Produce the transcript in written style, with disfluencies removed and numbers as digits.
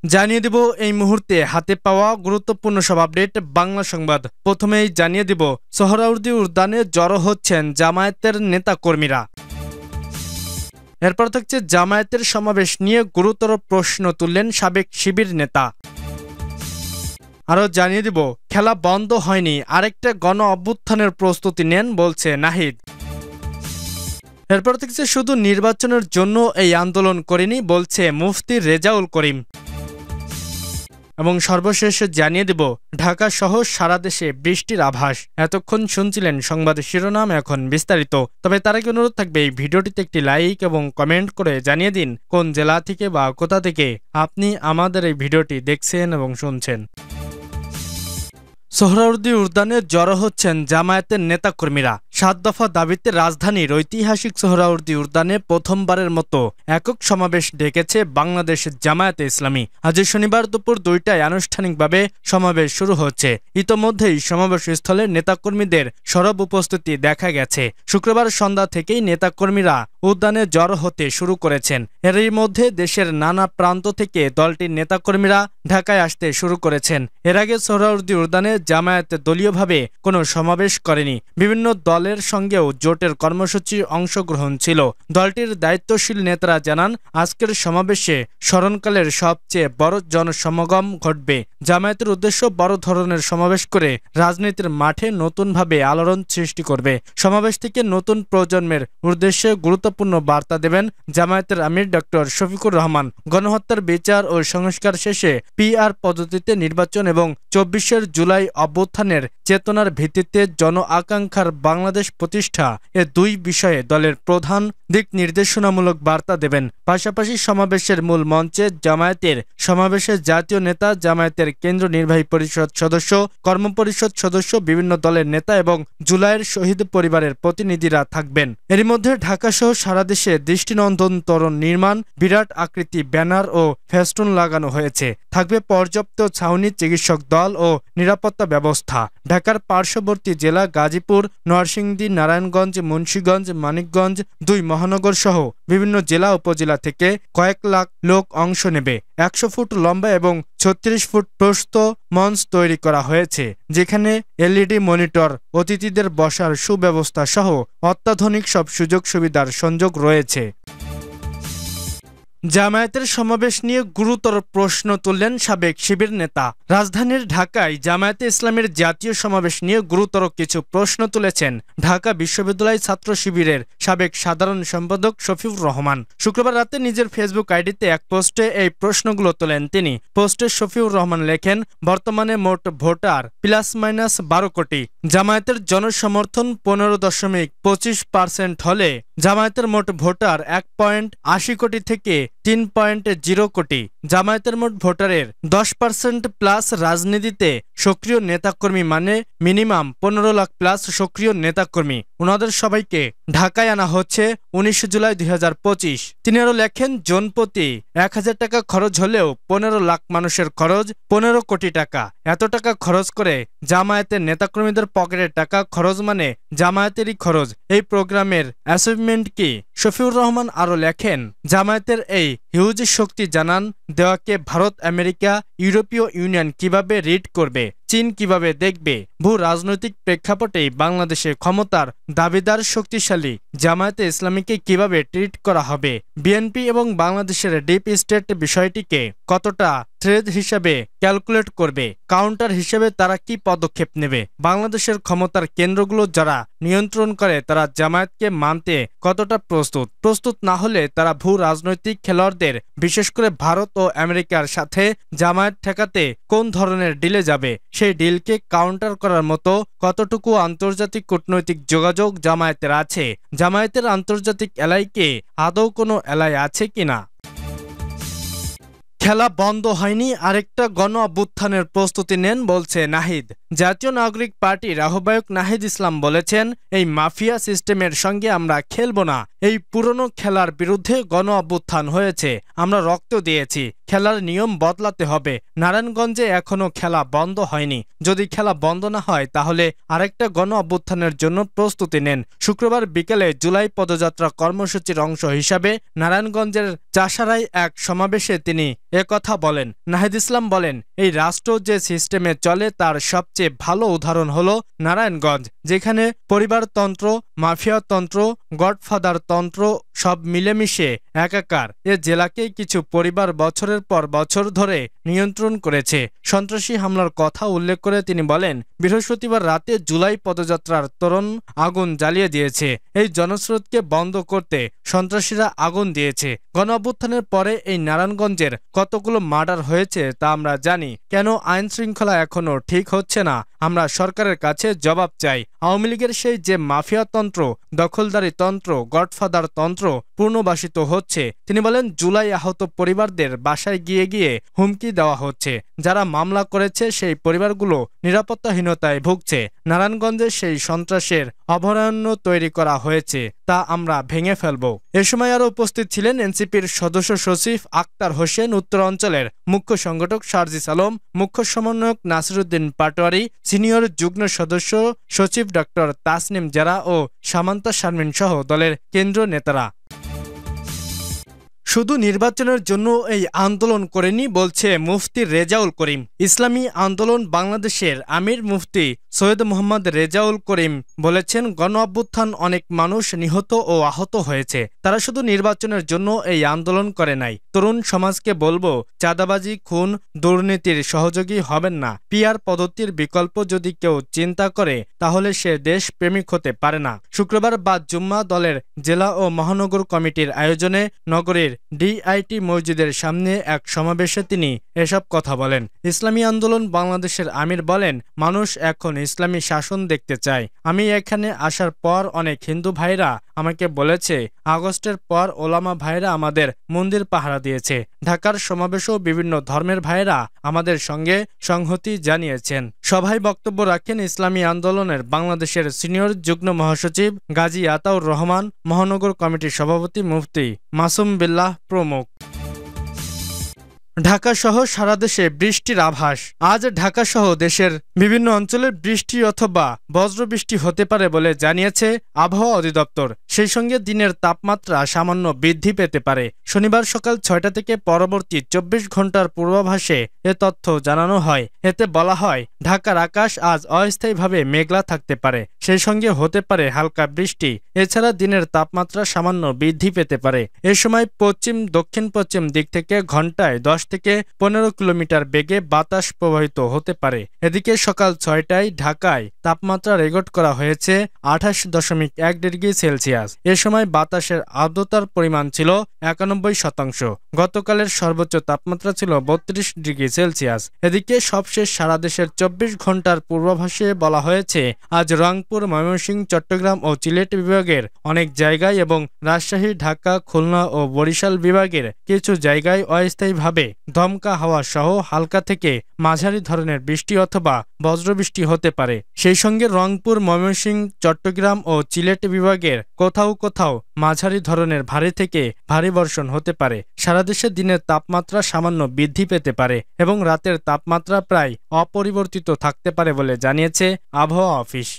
জানিয়ে দেব এই মুহূর্তে হাতে পাওয়া গুরুত্বপূর্ণ সব আপডেট বাংলা সংবাদ। প্রথমেই জানিয়ে দেব সোহরাওয়ার্দী উদ্যানে জড়ো হচ্ছেন জামায়াতের নেতাকর্মীরা। এরপর থাকছে জামায়াতের সমাবেশ নিয়ে গুরুতর প্রশ্ন তুললেন সাবেক শিবির নেতা। আরও জানিয়ে দেব খেলা বন্ধ হয়নি, আরেকটা গণ অভ্যুত্থানের প্রস্তুতি নেন বলছে নাহিদ। এরপর থাকছে শুধু নির্বাচনের জন্য এই আন্দোলন করেনি বলছে মুফতি রেজাউল করিম। এবং সর্বশেষ জানিয়ে দেব ঢাকা সহ সারা দেশে বৃষ্টির আভাস। এতক্ষণ শুনছিলেন সংবাদের শিরোনাম, এখন বিস্তারিত। তবে তার আগে অনুরোধ থাকবে এই ভিডিওটিতে একটি লাইক এবং কমেন্ট করে জানিয়ে দিন কোন জেলা থেকে বা কোথা থেকে আপনি আমাদের এই ভিডিওটি দেখছেন এবং শুনছেন। সোহরাওয়ার্দী উদ্যানে জড়ো হচ্ছেন জামায়াতের নেতাকর্মীরা। ৭ দফা দাবিতে রাজধানীর ঐতিহাসিক সোহরাওয়ার্দী উদ্যানে প্রথমবারের মতো একক সমাবেশ ডেকেছে বাংলাদেশ জামায়াতে ইসলামী। আজ শনিবার দুপুর ২টায় আনুষ্ঠানিকভাবে সমাবেশ শুরু হচ্ছে। ইতোমধ্যেই সমাবেশস্থলে নেতাকর্মীদের সরব উপস্থিতি দেখা গেছে। শুক্রবার সন্ধ্যা থেকেই নেতাকর্মীরা উদ্যানে জড়ো হতে শুরু করেছেন। এরই মধ্যে দেশের নানা প্রান্ত থেকে দলটির নেতাকর্মীরা ঢাকায় আসতে শুরু করেছেন। এর আগে সোহরাওয়ার্দী উদ্যানে জামায়াত দলীয়ভাবে কোনো সমাবেশ করেনি। বিভিন্ন দলের সঙ্গেও জোটের কর্মসূচির অংশগ্রহণ ছিল। দলটির দায়িত্বশীল নেতারা জানান, আজকের সমাবেশে স্মরণকালের সবচেয়ে বড় জনসমাগম ঘটবে। জামায়াতের উদ্দেশ্য বড় ধরনের সমাবেশ করে রাজনীতির মাঠে নতুনভাবে আলোড়ন সৃষ্টি করবে। সমাবেশ থেকে নতুন প্রজন্মের উদ্দেশ্যে গুরুত্বপূর্ণ বার্তা দেবেন জামায়াতের আমির ডক্টর শফিকুর রহমান। গণহত্যার বিচার ও সংস্কার শেষে PR পদ্ধতিতে নির্বাচন এবং ২৪ জুলাই অভ্যুত্থানের চেতনার ভিত্তিতে জন আকাঙ্ক্ষার বাংলাদেশ প্রতিষ্ঠা, এ দুই বিষয়ে দলের প্রধান দিক নির্দেশনামূলক বার্তা দেবেন। পাশাপাশি সমাবেশের মূল মঞ্চে জামায়াতের সমাবেশে জাতীয় নেতা, জামায়াতের কেন্দ্র নির্বাহী পরিষদ সদস্য, কর্মপরিষদ সদস্য, বিভিন্ন দলের নেতা এবং জুলাইয়ের শহীদ পরিবারের প্রতিনিধিরা থাকবেন। এরই মধ্যে ঢাকাসহ সারা দেশে দৃষ্টিনন্দন তোরণ নির্মাণ, বিরাট আকৃতি ব্যানার ও ফেস্টুন লাগানো হয়েছে। থাকবে পর্যাপ্ত ছাউনি, চিকিৎসক দল ও নিরাপত্তা ব্যবস্থা। ঢাকার পার্শ্ববর্তী জেলা গাজীপুর, নরসিংদী, নারায়ণগঞ্জ, মুন্সিগঞ্জ, মানিকগঞ্জ, ২ মহানগর সহ বিভিন্ন জেলা উপজেলা থেকে কয়েক লাখ লোক অংশ নেবে। ১০০ ফুট লম্বা এবং ৩৬ ফুট প্রস্থ মঞ্চ তৈরি করা হয়েছে, যেখানে LED মনিটর, অতিথিদের বসার সুব্যবস্থা সহ অত্যাধুনিক সব সুযোগ সুবিধার সংযোগ রয়েছে। জামায়াতের সমাবেশ নিয়ে গুরুতর প্রশ্ন তুললেন সাবেক শিবির নেতা। রাজধানীর ঢাকায় জামায়াতে ইসলামের জাতীয় সমাবেশ নিয়ে গুরুতর কিছু প্রশ্ন তুলেছেন ঢাকা বিশ্ববিদ্যালয় ছাত্র শিবিরের সাবেক সাধারণ সম্পাদক শফিউর রহমান। শুক্রবার রাতে নিজের ফেসবুক আইডিতে এক পোস্টে এই প্রশ্নগুলো তোলেন তিনি। পোস্টে শফিউর রহমান লেখেন, বর্তমানে মোট ভোটার ±12 কোটি। জামায়াতের জনসমর্থন 15.25% হলে জামায়াতের মোট ভোটার 1.80 কোটি থেকে 3.0 কোটি। জামায়াতের মোট ভোটারের 10% প্লাস রাজনীতিতে সক্রিয় নেতাকর্মী, মানে মিনিমাম 15 লাখ প্লাস সক্রিয় নেতাকর্মী। ওনাদের সবাইকে ঢাকায় আনা হচ্ছে 19 জুলাই 2025। তিনি আরো লেখেন, জনপ্রতি 1000 টাকা খরচ হলেও 15 লাখ মানুষের খরচ 15 কোটি টাকা। এত টাকা খরচ করে জামায়াতের নেতাকর্মীদের পকেটের টাকা খরচ মানে জামায়াতেরই খরচ। এই প্রোগ্রামের অ্যাচিভমেন্ট কি? শফিউর রহমান আরো লেখেন, জামায়াতের এই হিউজ শক্তি জানান দেওয়াকে ভারত, আমেরিকা, ইউরোপীয় ইউনিয়ন কিভাবে রিড করবে, চীন কিভাবে দেখবে। ভূ রাজনৈতিক প্রেক্ষাপটে বাংলাদেশের ক্ষমতার দাবিদার শক্তিশালী জামায়াতে ইসলামীকে কিভাবে ট্রিট করা হবে, বিএনপি এবং বাংলাদেশের ডিপ স্টেট বিষয়টিকে কতটা থ্রেড হিসেবে ক্যালকুলেট করবে, কাউন্টার হিসেবে তারা কি পদক্ষেপ নেবে, বাংলাদেশের ক্ষমতার কেন্দ্রগুলো যারা নিয়ন্ত্রণ করে তারা জামায়াতকে মানতে কতটা প্রস্তুত না হলে তারা ভূ রাজনৈতিক খেলোয়াড়দের, বিশেষ করে ভারত ও আমেরিকার সাথে জামায়াত ঠেকাতে কোন ধরনের ডিলে যাবে, সেই ডিলকে কাউন্টার করার মতো কতটুকু আন্তর্জাতিক কূটনৈতিক যোগাযোগ জামায়াতের আছে, জামায়াতের আন্তর্জাতিক এলাইকে আদৌ কোনো এলাই আছে কিনা। খেলা বন্ধ হয়নি, আরেকটা গণ অভ্যুত্থানের প্রস্তুতি নেন বলছে নাহিদ। জাতীয় নাগরিক পার্টির আহ্বায়ক নাহিদ ইসলাম বলেছেন, এই মাফিয়া সিস্টেমের সঙ্গে আমরা খেলব না, এই পুরনো খেলার বিরুদ্ধে গণ অভ্যুত্থান হয়েছে, আমরা রক্ত দিয়েছি, খেলার নিয়ম বদলাতে হবে। নারায়ণগঞ্জে এখনো খেলা বন্ধ হয়নি, যদি খেলা বন্ধ না হয় তাহলে আরেকটা গণ অভ্যুত্থানের জন্য প্রস্তুতি নেন। শুক্রবার বিকেলে জুলাই পদযাত্রা কর্মসূচির অংশ হিসাবে নারায়ণগঞ্জের চাষারায় এক সমাবেশে তিনি একথা বলেন। নাহিদ ইসলাম বলেন, এই রাষ্ট্র যে সিস্টেমে চলে তার সবচেয়ে ভালো উদাহরণ হলো নারায়ণগঞ্জ, যেখানে পরিবারতন্ত্র, মাফিয়াতন্ত্র, গডফাদার তন্ত্র সব মিলেমিশে একাকার। এ জেলাকে কিছু পরিবার বছরের পর বছর ধরে নিয়ন্ত্রণ করেছে। সন্ত্রাসী হামলার কথা উল্লেখ করে তিনি বলেন, বৃহস্পতিবার রাতে জুলাই পদযাত্রার তোরণ আগুন জ্বালিয়ে দিয়েছে। এই জনস্রোতকে বন্ধ করতে সন্ত্রাসীরা আগুন দিয়েছে। গণ অভ্যুত্থানের পরে এই নারায়ণগঞ্জের কতগুলো মার্ডার হয়েছে তা আমরা জানি। কেন আইন শৃঙ্খলা এখনো ঠিক হচ্ছে না, আমরা সরকারের কাছে জবাব চাই। আওয়ামী লীগের সেই যে মাফিয়াতন্ত্র, দখলদারি তন্ত্র, গডফাদার তন্ত্র পুনর্বাসিত হচ্ছে। তিনি বলেন, জুলাই আহত পরিবারদের বাসায় গিয়ে গিয়ে হুমকি দেওয়া হচ্ছে। যারা মামলা করেছে সেই পরিবারগুলো নিরাপত্তাহীনতায় ভুগছে। নারায়ণগঞ্জে সেই সন্ত্রাসের অভয়ারণ্য তৈরি করা হয়েছে, তা আমরা ভেঙে ফেলব। এ সময় আরও উপস্থিত ছিলেন এনসিপির সদস্য সচিব আক্তার হোসেন, উত্তর অঞ্চলের মুখ্য সংগঠক সার্জিস আলম, মুখ্য সমন্বয়ক নাসিরুদ্দিন পাটোয়ারি, সিনিয়র যুগ্ম সদস্য সচিব ডক্টর তাসনিম জারা ও সামান্তা শারমিন সহ দলের কেন্দ্রীয় নেতারা। শুধু নির্বাচনের জন্য এই আন্দোলন করেনি বলছে মুফতি রেজাউল করিম। ইসলামী আন্দোলন বাংলাদেশের আমির মুফতি সৈয়দ মোহাম্মদ রেজাউল করিম বলেছেন, গণ অভ্যুত্থান অনেক মানুষ নিহত ও আহত হয়েছে, তারা শুধু নির্বাচনের জন্য এই আন্দোলন করে নাই। তরুণ সমাজকে বলবো, চাঁদাবাজি, খুন, দুর্নীতির সহযোগী হবেন না। পিআর পদ্ধতির বিকল্প যদি কেউ চিন্তা করে তাহলে সে দেশ প্রেমিক হতে পারে না। শুক্রবার বাদ জুম্মা দলের জেলা ও মহানগর কমিটির আয়োজনে নগরীর ডিআইটি মসজিদের সামনে এক সমাবেশে তিনি এসব কথা বলেন। ইসলামী আন্দোলন বাংলাদেশের আমির বলেন, মানুষ এখন ইসলামী শাসন দেখতে চায়। আমি এখানে আসার পর অনেক হিন্দু ভাইরা আমাকে বলেছে, আগস্টের পর ওলামা ভাইরা আমাদের মন্দির পাহারা দিয়েছে। ঢাকার সমাবেশেও বিভিন্ন ধর্মের ভাইরা আমাদের সঙ্গে সংহতি জানিয়েছেন। সভায় বক্তব্য রাখেন ইসলামী আন্দোলনের বাংলাদেশের সিনিয়র যুগ্ম মহাসচিব গাজী আতাউর রহমান, মহানগর কমিটির সভাপতি মুফতি মাসুম বিল্লাহ প্রমুখ। ঢাকা সহ সারা দেশে বৃষ্টির আভাস। আজ ঢাকা সহ দেশের বিভিন্ন অঞ্চলে বৃষ্টি অথবা বজ্রবৃষ্টি হতে পারে বলে জানিয়েছে আবহাওয়া অধিদপ্তর। সেই সঙ্গে দিনের তাপমাত্রা সামান্য বৃদ্ধি পেতে পারে। শনিবার সকাল ৬টা থেকে পরবর্তী ২৪ ঘন্টার পূর্বাভাসে এ তথ্য জানানো হয়। এতে বলা হয়, ঢাকার আকাশ আজ অস্থায়ীভাবে মেঘলা থাকতে পারে, সেই সঙ্গে হতে পারে হালকা বৃষ্টি। এছাড়া দিনের তাপমাত্রা সামান্য বৃদ্ধি পেতে পারে। এ সময় পশ্চিম দক্ষিণ পশ্চিম দিক থেকে ঘন্টায় ১০ থেকে ১৫ কিলোমিটার বেগে বাতাস প্রবাহিত হতে পারে। এদিকে সকাল ৬টায় ঢাকায় তাপমাত্রা রেকর্ড করা হয়েছে ২৮.১ ডিগ্রি সেলসিয়াস। এ সময় বাতাসের আর্দ্রতার পরিমাণ ছিল ৯১%। গতকালের সর্বোচ্চ তাপমাত্রা ছিল ৩২ ডিগ্রি সেলসিয়াস। এদিকে সবশেষ সারা দেশের ২৪ ঘন্টার পূর্বাভাসে বলা হয়েছে, আজ রংপুর, ময়মনসিংহ, চট্টগ্রাম ও সিলেট বিভাগের অনেক জায়গায় এবং রাজশাহী, ঢাকা, খুলনা ও বরিশাল বিভাগের কিছু জায়গায় অস্থায়ীভাবে দমকা হাওয়া সহ হালকা থেকে মাঝারি ধরনের বৃষ্টি অথবা বজ্রবৃষ্টি হতে পারে। সেই সঙ্গে রংপুর, ময়মনসিংহ, চট্টগ্রাম ও সিলেট বিভাগের কোথাও কোথাও মাঝারি ধরনের ভারী থেকে ভারী বর্ষণ হতে পারে। সারা দেশে দিনের তাপমাত্রা সামান্য বৃদ্ধি পেতে পারে এবং রাতের তাপমাত্রা প্রায় অপরিবর্তিত থাকতে পারে বলে জানিয়েছে আবহাওয়া অফিস।